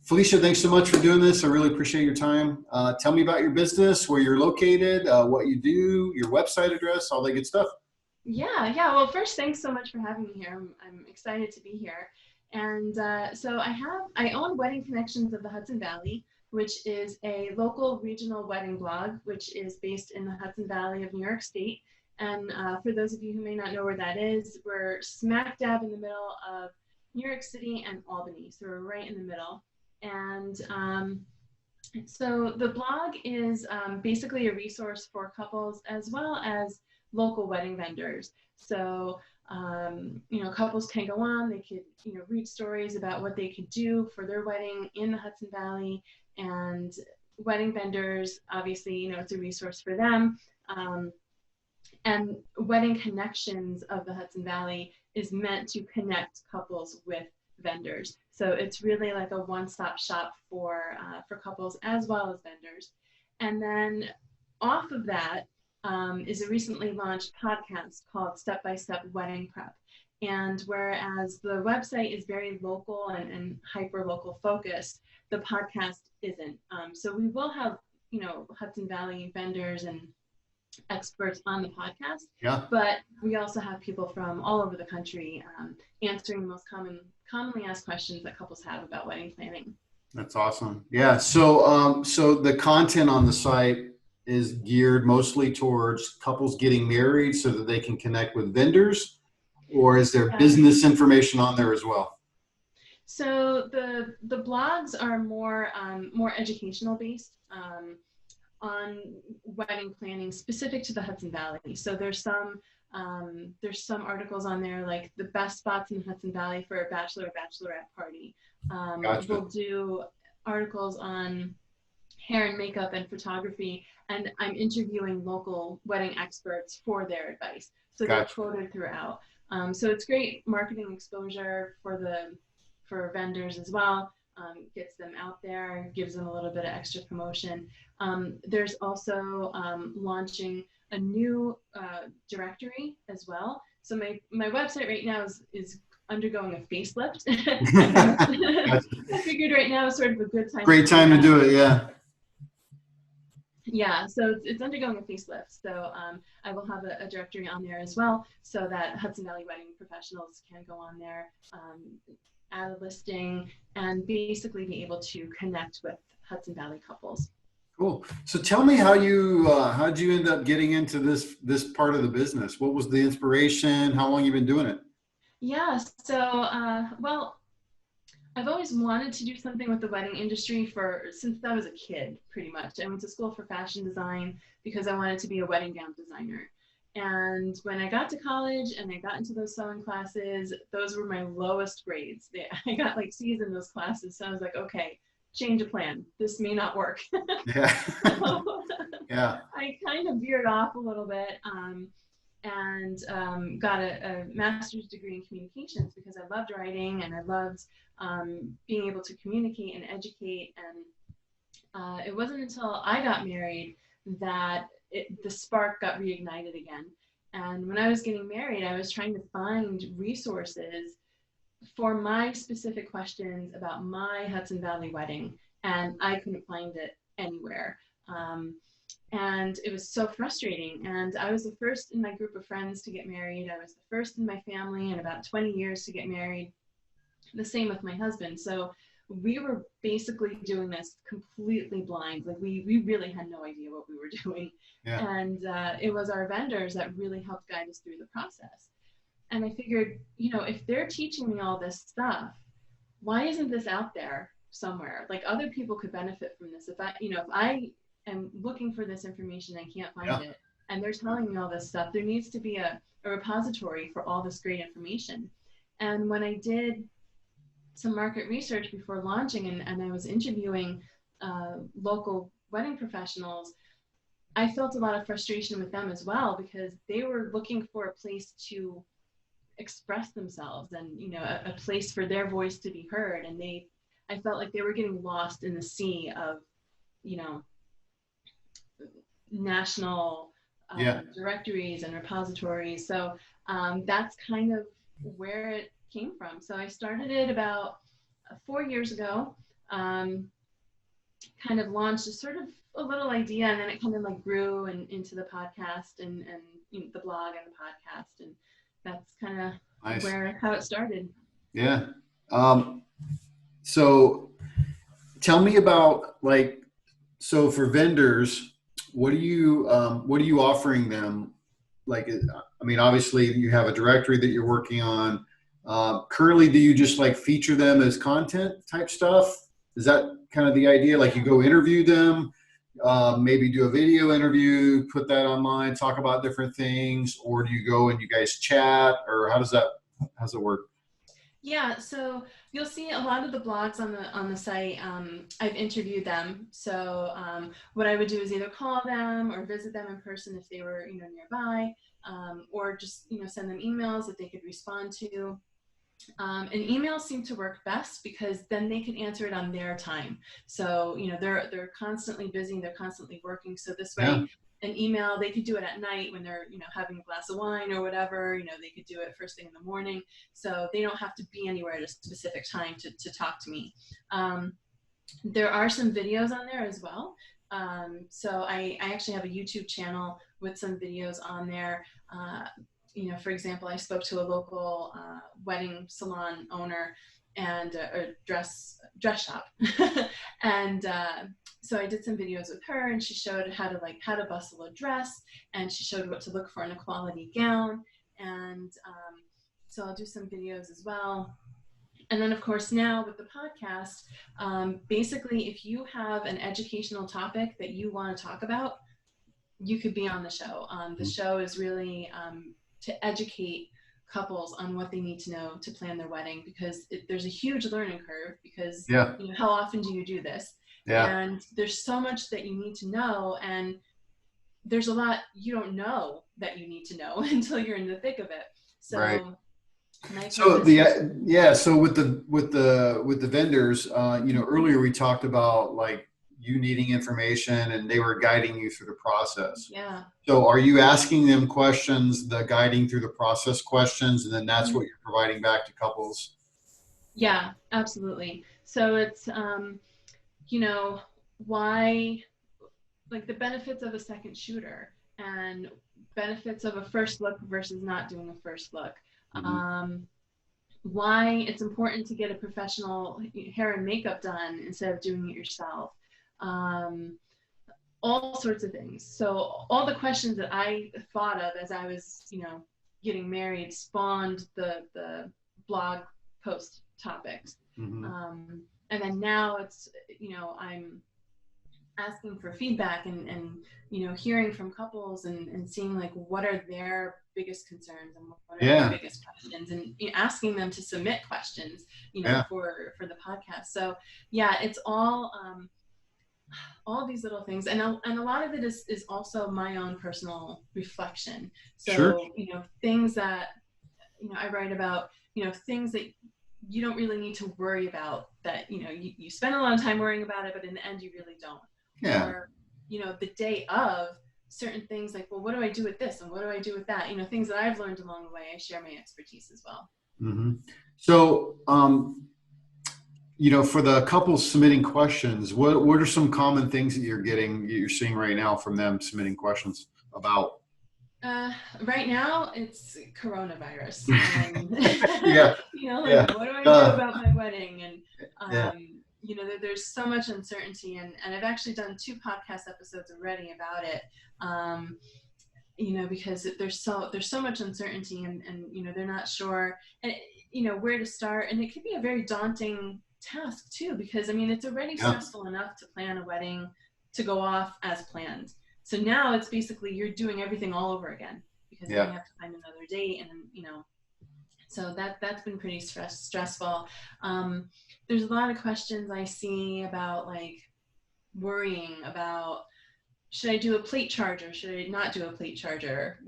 Felicia, thanks so much for doing this. I really appreciate your time. Tell me about your business, where you're located, what you do, your website address, all that good stuff. Yeah. Well, first, thanks so much for having me here. I'm excited to be here. And so I own Wedding Connections of the Hudson Valley, which is a local regional wedding blog, which is based in the Hudson Valley of New York State. And for those of you who may not know where that is, we're smack dab in the middle of New York City and Albany. So we're right in the middle. And so the blog is basically a resource for couples as well as local wedding vendors. So, couples can go on, they could, read stories about what they could do for their wedding in the Hudson Valley, and wedding vendors, obviously, it's a resource for them. And Wedding Connections of the Hudson Valley is meant to connect couples with vendors. So it's really like a one-stop shop for couples as well as vendors. And then off of that is a recently launched podcast called Step by Step Wedding Prep. And whereas the website is very local and hyper-local focused, the podcast isn't. So we will have, Hudson Valley vendors and experts on the podcast, but we also have people from all over the country answering the most commonly asked questions that couples have about wedding planning. That's awesome. Yeah. So, so the content on the site is geared mostly towards couples getting married so that they can connect with vendors, or is there business information on there as well? So the blogs are more educational based on wedding planning specific to the Hudson Valley. So there's some articles on there like the best spots in the Hudson Valley for a bachelor or bachelorette party. Gotcha. We'll do articles on hair and makeup and photography, and I'm interviewing local wedding experts for their advice. So they're quoted throughout. So it's great marketing exposure for vendors as well. Gets them out there, gives them a little bit of extra promotion. There's also launching a new directory as well. So my website right now is undergoing a facelift. I figured right now is sort of a good time. Great time to do it, yeah. Yeah, so it's undergoing a facelift. So I will have a directory on there as well, so that Hudson Valley wedding professionals can go on there, add a listing, and basically be able to connect with Hudson Valley couples. Cool. So tell me how'd you end up getting into this part of the business? What was the inspiration? How long you been doing it? Yeah, so well, I've always wanted to do something with the wedding industry since I was a kid, pretty much. I went to school for fashion design because I wanted to be a wedding gown designer. And when I got to college and I got into those sewing classes, those were my lowest grades. I got like C's in those classes. So I was like, okay, change of plan. This may not work. Yeah. So, yeah. I kind of veered off a little bit and got a master's degree in communications because I loved writing and I loved being able to communicate and educate. And it wasn't until I got married that the spark got reignited again. And when I was getting married, I was trying to find resources for my specific questions about my Hudson Valley wedding, and I couldn't find it anywhere. And it was so frustrating. And I was the first in my group of friends to get married. I was the first in my family in about 20 years to get married. The same with my husband. So we were basically doing this completely blind. Like we really had no idea what we were doing. Yeah. And it was our vendors that really helped guide us through the process. And I figured, if they're teaching me all this stuff, why isn't this out there somewhere? Like other people could benefit from this. If I am looking for this information and can't find it, and they're telling me all this stuff, there needs to be a repository for all this great information. And when I did some market research before launching and I was interviewing local wedding professionals, I felt a lot of frustration with them as well, because they were looking for a place to express themselves and, a place for their voice to be heard. And I felt like they were getting lost in the sea of, national Yeah. directories and repositories. So that's kind of where it came from. So I started it about 4 years ago. Kind of launched a sort of a little idea, and then it kind of like grew and into the podcast and you know, the blog and the podcast, and that's kind of Nice. where how it started. Yeah. So tell me about like, so for vendors, what are you offering them? Like, I mean, obviously you have a directory that you're working on. Currently, do you just like feature them as content type stuff? Is that kind of the idea? Like you go interview them, maybe do a video interview, put that online, talk about different things, or do you go and you guys chat, or how does it work? Yeah, so you'll see a lot of the blogs on the site. I've interviewed them. So what I would do is either call them or visit them in person if they were, you know, nearby, or just, you know, send them emails that they could respond to. And emails seem to work best because then they can answer it on their time. So, you know, they're constantly busy and they're constantly working. So this Yeah. way, an email, they could do it at night when they're, you know, having a glass of wine or whatever, you know, they could do it first thing in the morning. So they don't have to be anywhere at a specific time to talk to me. There are some videos on there as well. So I actually have a YouTube channel with some videos on there. You know, for example, I spoke to a local wedding salon owner and or dress shop, and so I did some videos with her, and she showed how to bustle a dress, and she showed what to look for in a quality gown, and so I'll do some videos as well. And then, of course, now with the podcast, basically, if you have an educational topic that you want to talk about, you could be on the show. The show is really to educate couples on what they need to know to plan their wedding, because there's a huge learning curve, because Yeah. you know, how often do you do this? Yeah. And there's so much that you need to know, and there's a lot you don't know that you need to know until you're in the thick of it. Right. So my So purpose is, yeah, so with the vendors, you know, earlier we talked about like you needing information and they were guiding you through the process. yeah. So are you asking them questions, the guiding through the process questions, and then that's what you're providing back to couples? Yeah, absolutely. So it's, you know, why, like the benefits of a second shooter and benefits of a first look versus not doing a first look. Hmm. Um, why it's important to get a professional hair and makeup done instead of doing it yourself. Um, all sorts of things. So all the questions that I thought of as I was, you know, getting married spawned the blog post topics. Hmm. And then now it's, you know, I'm asking for feedback and you know, hearing from couples and seeing like what are their biggest concerns and what are their Yeah. biggest questions, and you know, asking them to submit questions, you know, Yeah. for the podcast. So yeah, it's all these little things, and a lot of it is also my own personal reflection. Sure. So you know, things that, you know, I write about, you know, things that you don't really need to worry about, that you know, you spend a lot of time worrying about it, but in the end you really don't. Yeah. Or you know, the day of, certain things like, well, what do I do with this and what do I do with that, you know, things that I've learned along the way, I share my expertise as well. Hmm. So, you know, for the couples submitting questions, what are some common things that you're seeing right now from them submitting questions about? Uh, right now it's coronavirus, and Yeah. you know, like Yeah. what do I do Uh, about my wedding? And yeah. you know, there's so much uncertainty, and I've actually done 2 podcast episodes already about it. Um, you know, because there's so much uncertainty, and you know, they're not sure, and you know, where to start, and it can be a very daunting task too, because I mean, it's already Yeah. stressful enough to plan a wedding to go off as planned. So now it's basically you're doing everything all over again, because then you Yeah. have to find another date, and then you know, so that's been pretty stressful. um, there's a lot of questions I see about like worrying about, should I do a plate charger? Should I not do a plate charger?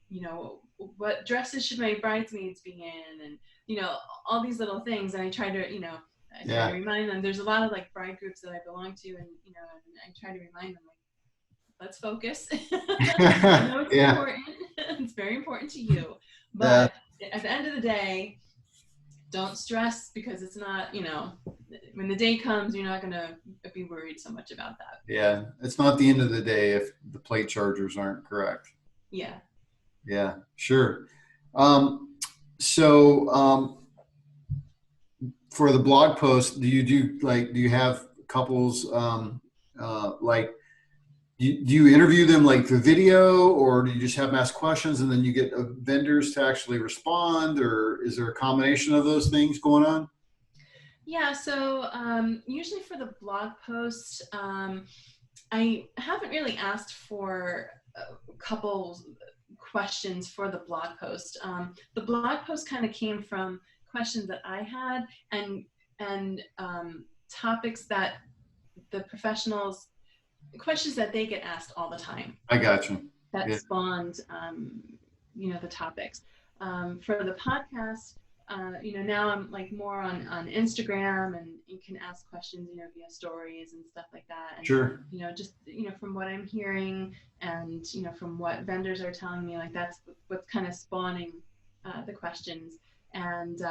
You know, what dresses should my bridesmaids be in? And, you know, all these little things. And I try to, you know, I try to Yeah. remind them, there's a lot of like bride groups that I belong to, and, you know, and I try to remind them like, let's focus. I know it's Yeah. important. It's very important to you. Yeah. But at the end of the day, don't stress because it's not, when the day comes, you're not going to be worried so much about that. Yeah. It's not the end of the day if the plate chargers aren't correct. Yeah. Yeah, sure. Um, so for the blog post, do you have couples like do you interview them like through video, or do you just have them ask questions and then you get vendors to actually respond, or is there a combination of those things going on? Yeah, so usually for the blog post, I haven't really asked for a couple questions for the blog post. The blog post kind of came from questions that I had and topics that the professionals, questions that they get asked all the time I got you. that Yeah, spawned, the topics. For the podcast, now I'm like more on Instagram, and you can ask questions, via stories and stuff like that. And, sure. just, from what I'm hearing and, from what vendors are telling me, like that's what's kind of spawning the questions. And,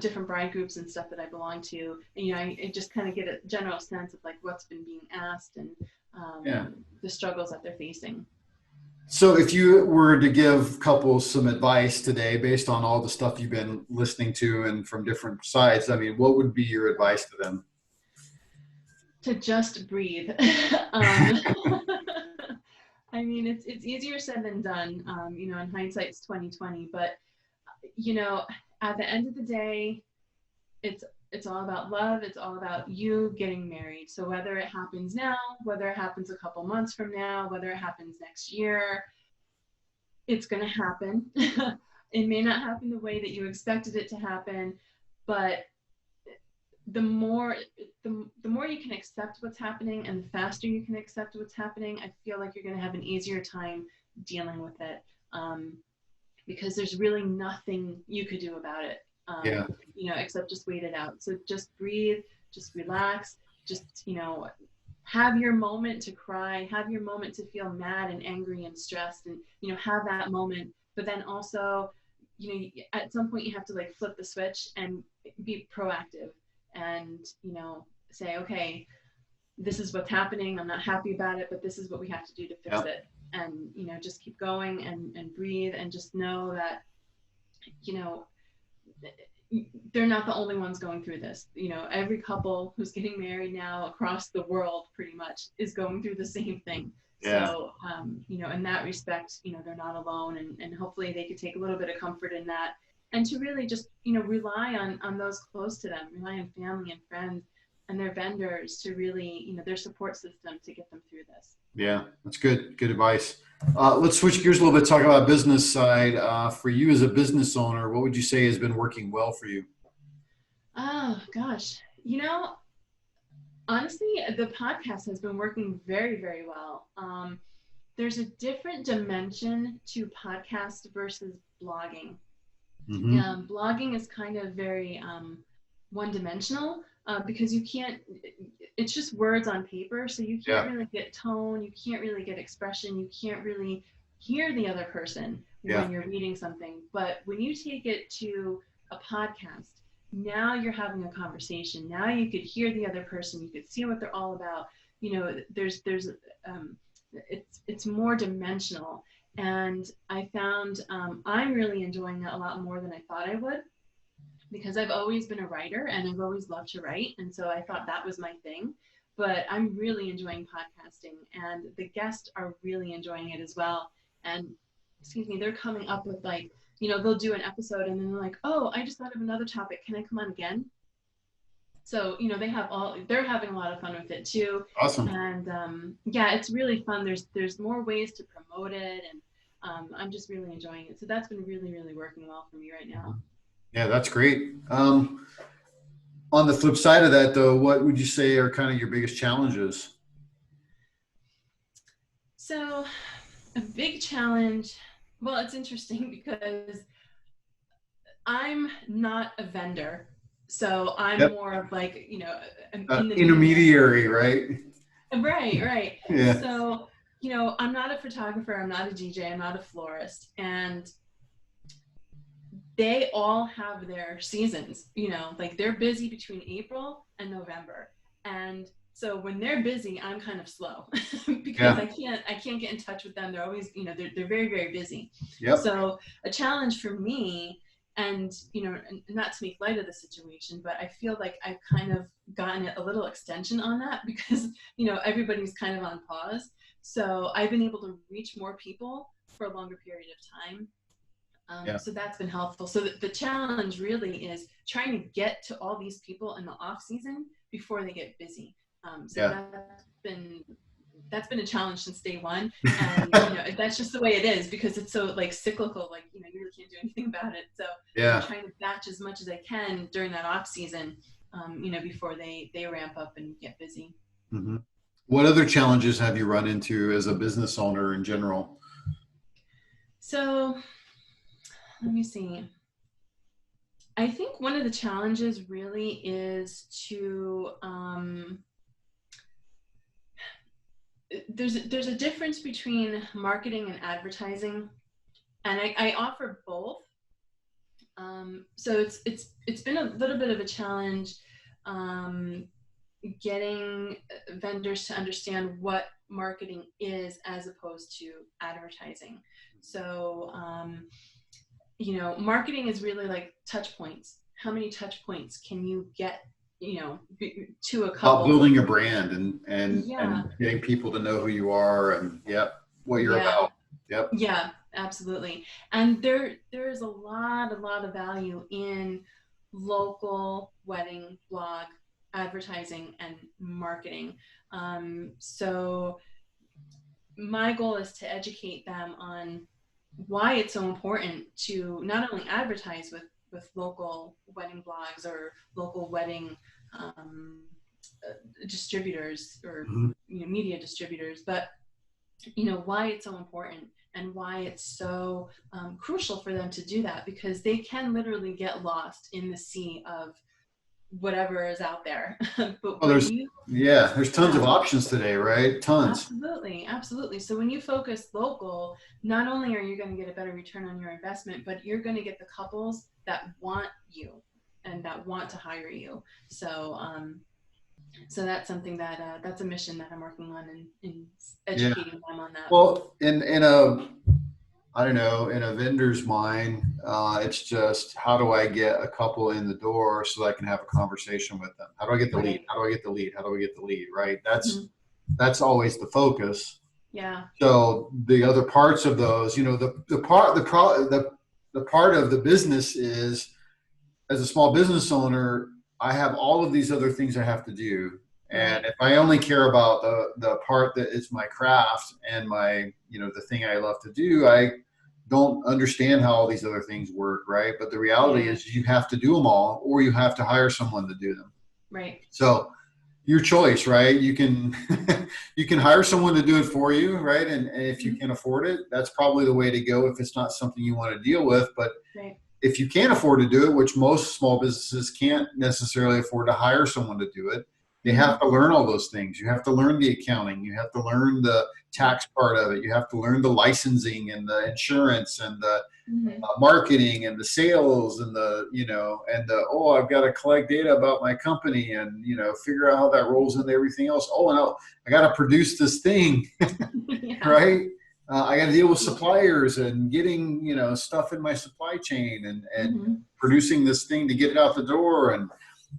different bride groups and stuff that I belong to. And, I just kind of get a general sense of like what's been being asked and Yeah. the struggles that they're facing. So if you were to give couples some advice today based on all the stuff you've been listening to and from different sides, I mean, what would be your advice to them? To just breathe. I mean, it's easier said than done. In hindsight, it's 2020, but at the end of the day, it's all about love. It's all about you getting married. So whether it happens now, whether it happens a couple months from now, whether it happens next year, it's going to happen. It may not happen the way that you expected it to happen, but the more the more you can accept what's happening and the faster you can accept what's happening, I feel like you're going to have an easier time dealing with it, because there's really nothing you could do about it, Yeah. except just wait it out. So just breathe, just relax, just have your moment to cry, have your moment to feel mad and angry and stressed, and have that moment. But then also, at some point you have to like flip the switch and be proactive and say, okay, this is what's happening, I'm not happy about it, but this is what we have to do to fix Yeah. it. And just keep going and breathe, and just know that they're not the only ones going through this. Every couple who's getting married now across the world pretty much is going through the same thing. Yeah. So in that respect, they're not alone, and hopefully they could take a little bit of comfort in that, and to really just rely on those close to them, rely on family and friends and their vendors to really their support system to get them through this. Yeah, that's good. Good advice. Let's switch gears a little bit, talk about business side. For you as a business owner, what would you say has been working well for you? Oh gosh, honestly, the podcast has been working very, very well. There's a different dimension to podcast versus blogging. Hmm. Blogging is kind of very one-dimensional, because you can't, it's just words on paper, so you can't Yeah. really get tone, you can't really get expression, you can't really hear the other person Yeah. when you're reading something. But when you take it to a podcast, now you're having a conversation. Now you could hear the other person, you could see what they're all about. There's it's more dimensional. And I found I'm really enjoying it a lot more than I thought I would, because I've always been a writer and I've always loved to write. And so I thought that was my thing. But I'm really enjoying podcasting, and the guests are really enjoying it as well. And excuse me, they're coming up with like, they'll do an episode and then they're like, oh, I just thought of another topic. Can I come on again? So, they're having a lot of fun with it too. Awesome. And yeah, it's really fun. There's more ways to promote it, and I'm just really enjoying it. So that's been really, really working well for me right now. Yeah, that's great. On the flip side of that, though, what would you say are kind of your biggest challenges? So a big challenge, well, it's interesting because I'm not a vendor. So I'm Yep. more of like, in the middle. Intermediary, right? Right. Yeah. So, I'm not a photographer, I'm not a DJ, I'm not a florist. And they all have their seasons, like they're busy between April and November. And so when they're busy, I'm kind of slow because Yeah. I can't get in touch with them. They're always, they're very, very busy. Yep. So a challenge for me, and not to make light of the situation, but I feel like I've kind of gotten a little extension on that because everybody's kind of on pause. So I've been able to reach more people for a longer period of time. Yeah. So that's been helpful. So the challenge really is trying to get to all these people in the off season before they get busy. So Yeah. that's been a challenge since day one, and that's just the way it is because it's so like cyclical. Like you really can't do anything about it. So Yeah. trying to batch as much as I can during that off season, before they ramp up and get busy. Hmm. What other challenges have you run into as a business owner in general? So let me see. I think one of the challenges really is to there's a difference between marketing and advertising, and I offer both. So it's been a little bit of a challenge um, getting vendors to understand what marketing is as opposed to advertising. So marketing is really like touch points. How many touch points can you get, to a About couple? building a brand and Yeah, getting people to know who you are and yep, what you're yeah, about. Yep. yeah, absolutely. And there is a lot of value in local wedding blog advertising and marketing. So my goal is to educate them on why it's so important to not only advertise with local wedding blogs or local wedding um, distributors or Mhm. media distributors, but why it's so important and why it's so crucial for them to do that because they can literally get lost in the sea of whatever is out there. But Oh, when there's you yeah, there's tons yeah, of options today, right? Tons. absolutely. So when you focus local, not only are you going to get a better return on your investment, but you're going to get the couples that want you and that want to hire you. So that's something that's a mission that I'm working on in Yeah. educating them on that. Well, in a I don't know, in a vendor's mind, it's just how do I get a couple in the door so that I can have a conversation with them? How do I get the lead? Right. How do I get the lead? How do I get the lead? Right? Mhm. That's always the focus. Yeah. So the other parts of those, the part of the business is as a small business owner, I have all of these other things I have to do. And Right. if I only care about the part that is my craft and my, the thing I love to do, I don't understand how all these other things work, right? But the reality Yeah. is you have to do them all or you have to hire someone to do them. Right. So your choice, right? You can you can hire someone to do it for you, right? And if you Mhm. can afford it, that's probably the way to go if it's not something you want to deal with. But Right. if you can't afford to do it, which most small businesses can't necessarily afford to hire someone to do it, they have Mhm. to learn all those things. You have to learn the accounting. You have to learn the Yep. tax part of it. You have to learn the licensing and the insurance and the Mhm. marketing and the sales and oh, I've got to collect data about my company and figure out how that rolls into everything else. Oh, and I got to produce this thing. Yeah. Right. I got to deal with Yeah. suppliers and getting stuff in my supply chain and Mhm. producing this thing to get it out the door and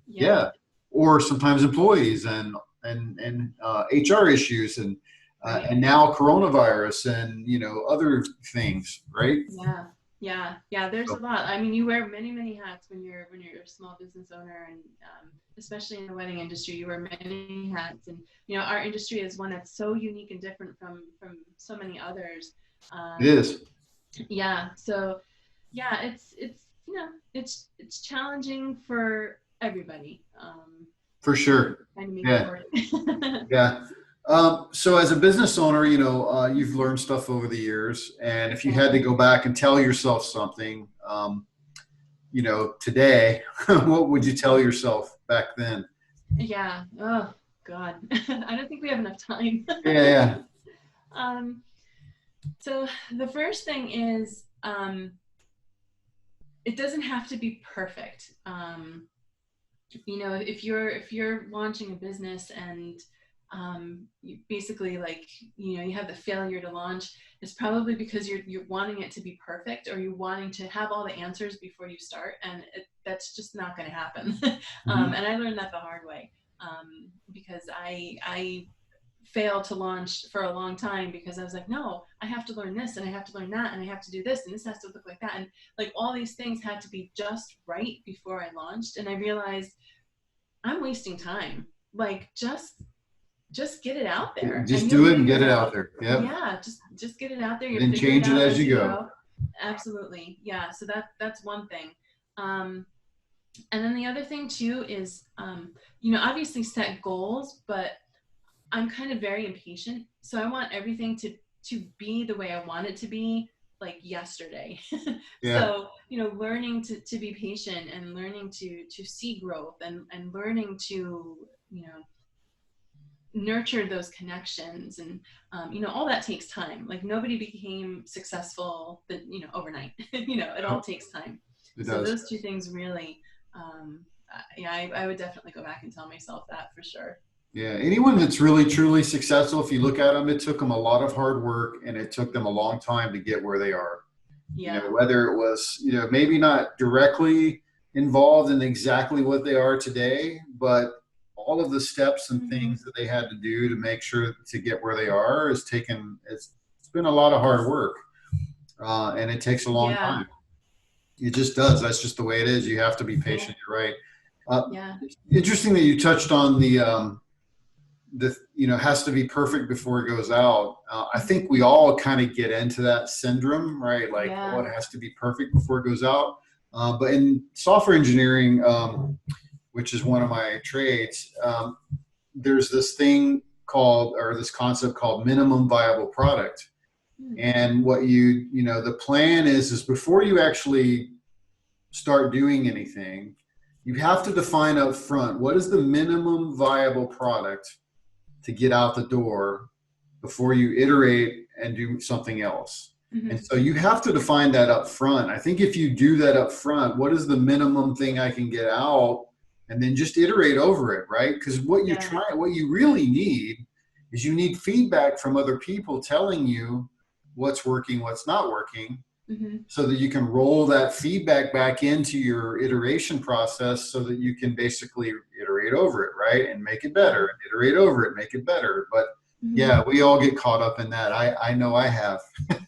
Yep. yeah, or sometimes employees and HR issues Right. and now coronavirus and other things, right? Yeah. Yeah. There's a So lot. I mean, you wear many, many hats when you're a small business owner, and especially in the wedding industry, you wear many hats. And our industry is one that's so unique and different from so many others. it Um, is yeah. So yeah, it's challenging for everybody. for Trying sure. trying to make it Yeah. work. Yeah. So as a business owner, you've learned stuff over the years, and if you had to Yeah. go back and tell yourself something, today, what would you tell yourself back then? Yeah. Oh God, I don't think we have enough time. Yeah. So the first thing is, it doesn't have to be perfect. If you're launching a business and you basically, like, you have the failure to launch, it's probably because you're wanting it to be perfect, or you're wanting to have all the answers before you start, and that's just not going to happen. Mm-hmm. And I learned that the hard way, because I failed to launch for a long time because I was like, no, I have to learn this and I have to learn that and I have to do this and this has to look like that, and like all these things had to be just right before I launched. And I realized I'm wasting time. Like, just get it out there Just and do you'll it and figure get it it out out. there. Yep. Yeah, just get it out there. And You'll then figure it change it out as as you you go. go. Absolutely. Yeah. So that's one thing. Um, and then the other thing too is, obviously set goals, but I'm kind of very impatient. So I want everything to be the way I want it to be, like yesterday. Yeah. So, learning to be patient, and learning to see growth, and learning to, nurture those connections, and all that takes time. Like, nobody became successful overnight. It all takes time. It So does. those two things really, yeah, I would definitely go back and tell myself that for sure. Yeah. Anyone that's really truly successful, if you look at them, it took them a lot of hard work and it took them a long time to get where they are. Yeah. Whether it was, maybe not directly involved in exactly what they are today, but all of the steps and Mm-hmm. things that they had to do to make sure to get where they are it's been a lot of hard work. And it takes a long Yeah. time. It just does. That's just the way it is. You have to be Yeah. patient. You're right. Uh, Yeah. Interesting that you touched on the has to be perfect before it goes out. I think we all kind of get into that syndrome, right? Like, oh, Yeah. it has to be perfect before it goes out. But in software engineering, which is one of my trades, there's this thing called, or this concept called minimum viable product. Hmm. And what the plan is before you actually start doing anything, you have to define up front what is the minimum viable product to get out the door before you iterate and do something else. And Mm-hmm. so you have to define that up front. I think if you do that up front, what is the minimum thing I can get out? And then just iterate over it, right? Because what Yeah. what you really need is you need feedback from other people telling you what's working, what's not working, Mm-hmm. so that you can roll that feedback back into your iteration process so that you can basically iterate over it, right? And make it better, Yeah. and iterate over it, make it better. But Mm-hmm. yeah, we all get caught up in that. I know I have.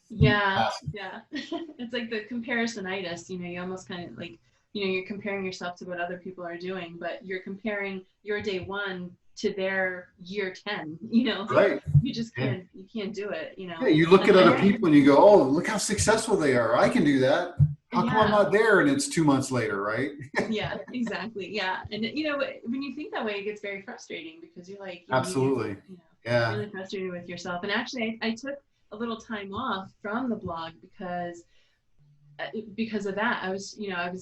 Yeah. Yeah. It's like the comparisonitis, you almost kind of like, you're comparing yourself to what other people are doing, but you're comparing your day one to their year 10, like, Right. you just Yeah. you can't do it, Yeah, you look at I other have, people and you go, oh, look how successful they are. I can do that. How come I'm yeah. not there? And it's 2 months later, right? Yeah, exactly. Yeah. And when you think that way, it gets very frustrating because you're like, you get, Absolutely. Yeah. really frustrated with yourself. And actually, I took a little time off from the blog because of that. I was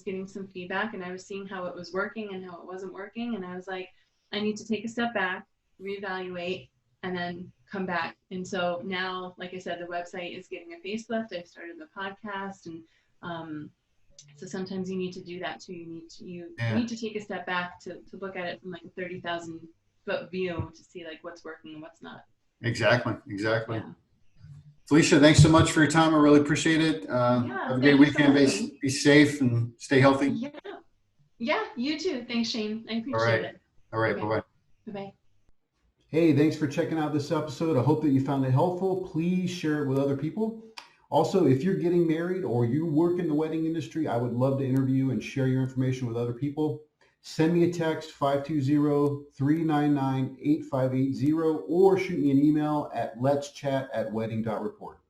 getting some feedback and I was seeing how it was working and how it wasn't working. And I was like, I need to take a step back, reevaluate, and then come back. And so now, like I said, the website is getting a facelift. I've started the podcast, and so sometimes you need to do that too. You Yeah. need to take a step back to look at it from like a 30,000-foot view to see like what's working and what's not. Exactly. Exactly. Yeah. Felicia, thanks so much for your time. I really appreciate it. Yeah. Have a great Thank you for weekend. having me. Be safe and stay healthy. Yeah. Yeah. You too. Thanks, Shane. I All appreciate right. it. All right. Okay. Bye-bye. Bye-bye. Hey, thanks for checking out this episode. I hope that you found it helpful. Please share it with other people. Also, if you're getting married or you work in the wedding industry, I would love to interview and share your information with other people. Send me a text, 520-399-8580, or shoot me an email at letschat@wedding.report.